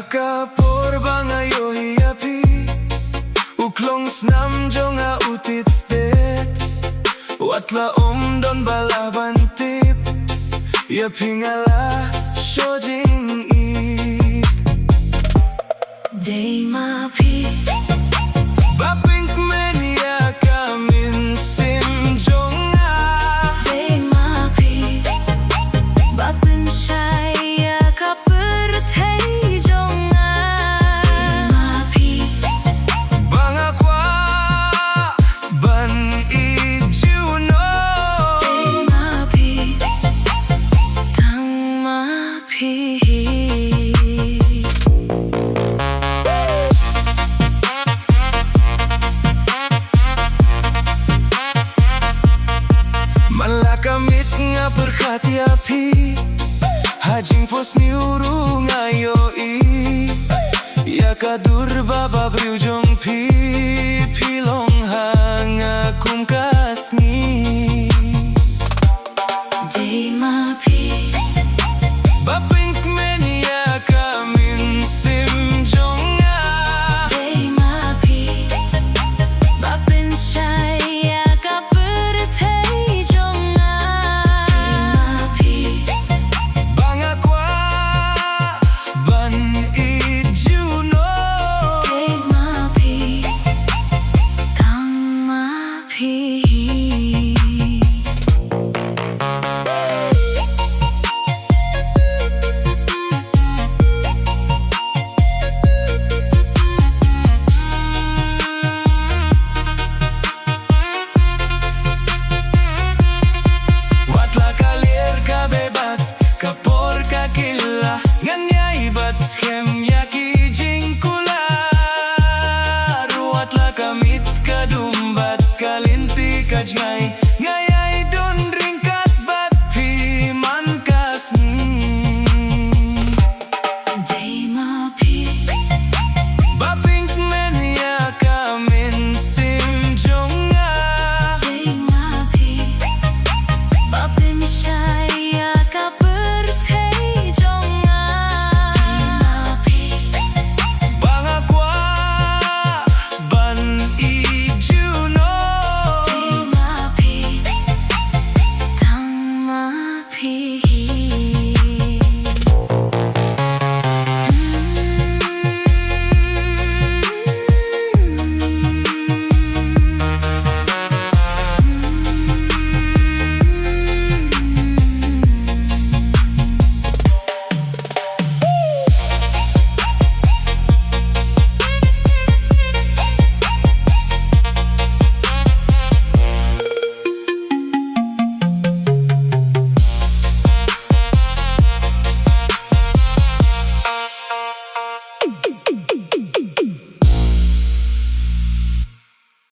Kapor bangayo hiapi uklong snam jonga utit stet watla don bala bantip ya pingala shojing it day ma pi bapink menia kamin sim jonga day ma pi bapin shaya kapur thei jonga day ma pi bangakwa ban ijuno day ma pi tang ma pi Malakamit nga perhati api hajing pos ni uru ngayo i ya kadur baba briujong pi pilong hanga kumka